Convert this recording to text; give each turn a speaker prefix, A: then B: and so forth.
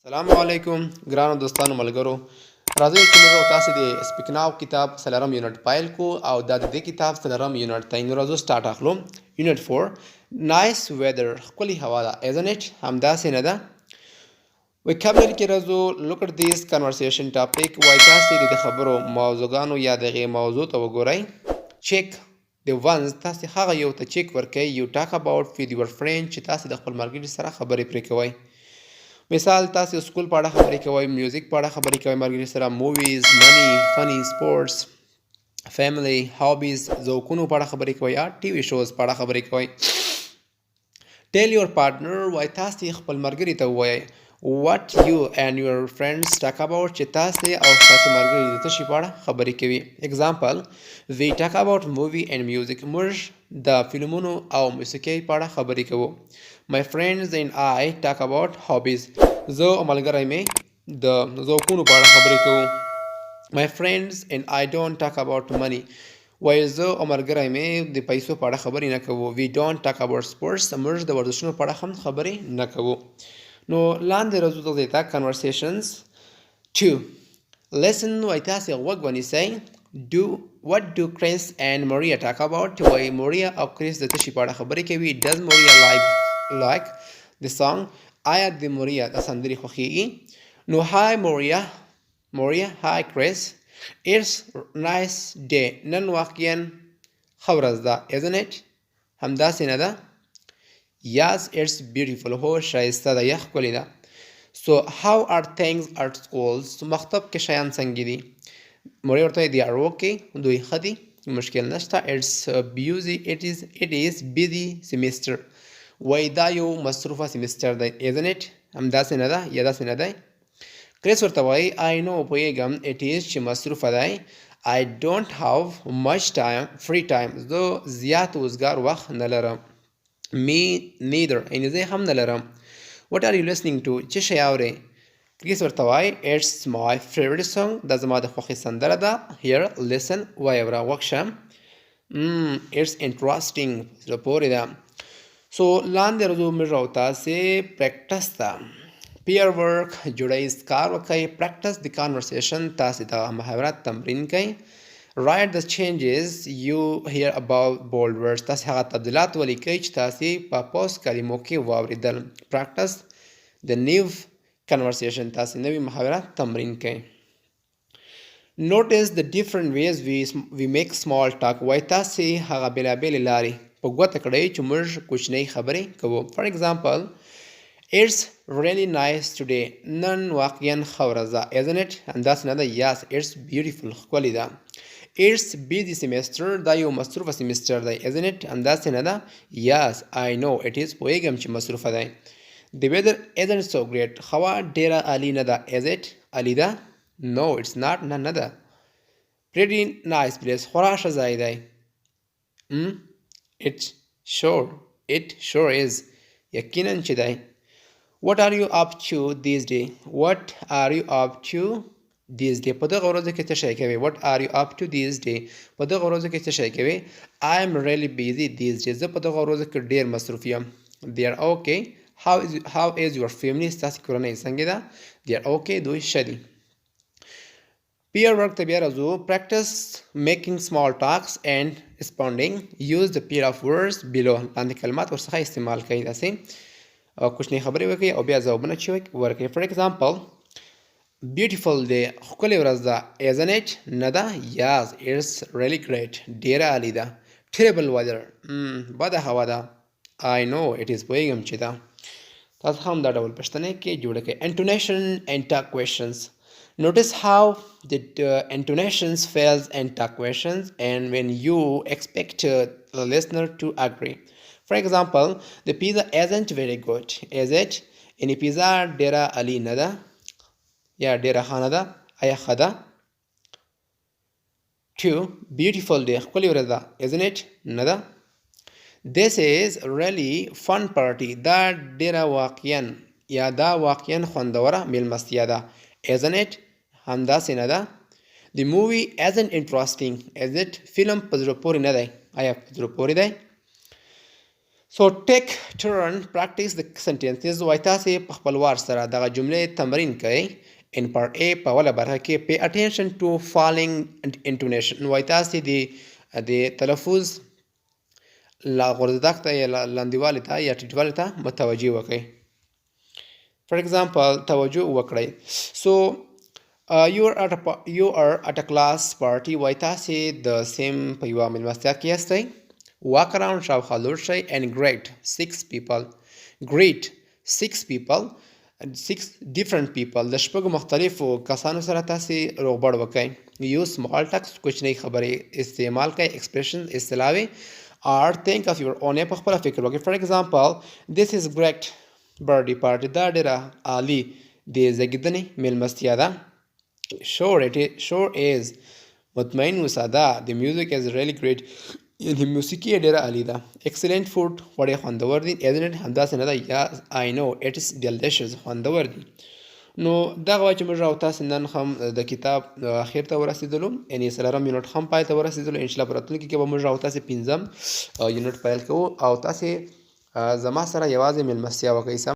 A: السلام علیکم ګرانو دوستانو ملګرو راځئ چې موږ تاسو د سپیک ناو کتاب څلورم یونټ پیل کو او دا د دې کتاب څلورم یونټ دی نو راځو سٹارټ اخلو یونټ 4 نایس ویدر ښکلې هوا ده isn't it همداسې نه ده وکابلری کې راځو look at this conversation topic وای تاسو د خبرو موضوعګانو یا دغه موضوع ته وګورئ check the ones تاسو هغه یو ته چیک ورکړئ you talk about with your friend چې تاسو د خپل ملګري سره خبرې پرې کوئ مثال تاسو سکول په اړه خبرې کوئ میوزیک په اړه خبرې کوئ ملګري سره موویز منی فنی سپورټس فیملی هابیز ذوقونو په اړه خبرې کوئ یا ټي وي شوز په اړه خبرې کوئ ټیل یور پارټنر وای تاسو خپل ملګري ته ووایئ what you and your friends talk about چې تاسو او تاسو ملګري د څه شي په اړه خبرې کوي example we talk about movie and music موږ د فلمونو او موسیقۍ په اړه خبرې کوو my friends and I talk about hobbies زه او ملګری مې د ذوقونو په اړه خبرې کوو my friends and I don't talk about money وای زه او ملګری مې د پیسو په اړه خبرې نه کوو we don't talk about sports موږ د ورزشونو په اړه هم خبرې نه کوو نو لاندې راځو دغې ته conversations 2 listen وای تاسې غوږ ونیسئ what do Chris and Maria talk about وای موریا او کریس د څه شي په اړه خبرې کوي does Maria like the song آیا د موریا د سندرې خوښیږي نو hi Maria hi Chris it's nice day نن واقعا ښه ورځ ده isn't it همداسې نه ده yes it's beautiful هو ښایسته ده یا ښکلې ده so how are things at schools مکتب کې شیان څنګه دي موریا ورته they are okay دوی ښه دي مشکل نشته it is busy semester وای دا یو مصروفه سیمستر دی isn't it همداسې نه ده یا داسې نه دی کریس ورته وایي I know پوهیږم it is چې مصروفه دی I don't have much free time زه زیات وزګار وخت نه لرم me neither یعنې زه هم نه لرم what are you listening to څه شی اورې کریس ورته وایي it's my favorite song دا زما د خوښې سندره ده here listen وایه اوره غوږ شه it's interesting زړه پورې ده سو لاندې راځو موږ او تاسې پریکټس ته peer work جوړیز کار وکړئ practice the conversation تاسې د محاورت تمرین کوئ write the changes you hear about bold words تاسې هغه تبدیلات ولیکئ چې تاسې په پوسټ کلمو کې واورېدل practice the new conversation تاسې نوې محاوره تمرین کوئ notice the different ways we make small talk وای تاسې هغه بېلابېلې لارې په ګوته کړئ چې موږ کوچنۍ خبرې کوو for example it's really nice today نن واقعا ښه ورځ ده isn't it همداسې نه ده yes it's beautiful ښکلې ده it's busy semester دا یو مصروفه سیمستر دی isn't it همداسې نه ده yes I know it is پوهیږم چې مصروفه دی the weather isn't so great هوا ډېره عالي نه ده is it عالي ده no it's not نه ده pretty nice place خورا ښه ځای دی it sure is یقینا چې دی what are you up to these days په دغه ورځو کې څه شی کوي what are you up to these days په دغه ورځو کې څه شی کوي I am really busy these days زه په دغه ورځو کې ډیر مصروف یم they are okay how is your family ستاسو کورنۍ څنګه ده they are okay دوی ښه دي peer work ته بیا راځو practice making small talks and responding use the pair of words below لاندې کلمات ورڅخه استعمال کوئ داسې کوچنۍ خبرې وکړئ او بیا ځوابونه چې ورکړئ for example beautiful day ښکلې ورځ ده isn't it نه ده yes it's really great ډېره عالي ده terrible weather بده هوا ده I know it is پوهیږم چې ده تاسو هم دا ډول پوښتنې کې جوړه کړئ intonation and talk questions notice how the intonations fails and talk questions and when you expect the listener to agree for example the pizza isn't very good is it یعنې پیزا ډېره عالي نه ده یا ډېره ښه نه ده آیا ښه ده 2 beautiful day ښکلې ورځ ده isn't it نه ده this is really fun party دا ډېره واقعا یا دا واقعا خوندوره میلمستیا ده isn't it همداسې نه ده the movie isn't interesting is it فلم په زړه پورې نه دی آیا په زړه پورې دی So take turn practice the sentences وای تاسې په خپل وار سره دغه جملې تمرین کړئ. In part A په اوله برخه کې pay attention to falling intonation وای تاسې د تلفظ لا غورځدک ته یا لاندېوالي ته یا ټیټوالي ته متوجه وکړئ. For example توجه وکړئ. So you are at a class party وای تاسې د سیم په یوه مېلمستیا کې یاستئ. Walk around شاوخوا لور شئ and greet 6 people. Greet 6 people 6 different people د شپږو مختلفو کسانو سره تاسې روغبړ وکئ. Use small talks کوچنۍ خبرې استعمال کئ. Expressions اصطلاحوي or think of your own په خپله فکر وکړئ. For example this is great birthday party دا ډېره عالي د زیږېدنې مېلمستیا ده. Sure is مطمئن اوسه دا. The music is really great یعنې موسیقي یې ډېره عالي ده. Excellent food خواړې خوندور دي. Isn't it همداسې نه ده. Yes I know it is delicious خوندور دي. نو دغه وه چې موږ او تاسې نن هم د کتاب اخر ته ورسېدلو یعنې 4 یونټ هم پای ته ورسېدلو. انشاءالله په راتلونکي کې به موږ او تاسې 5 یونټ پیل کوو او تاسې زما سره یوازې مېلمستیا وکړئ.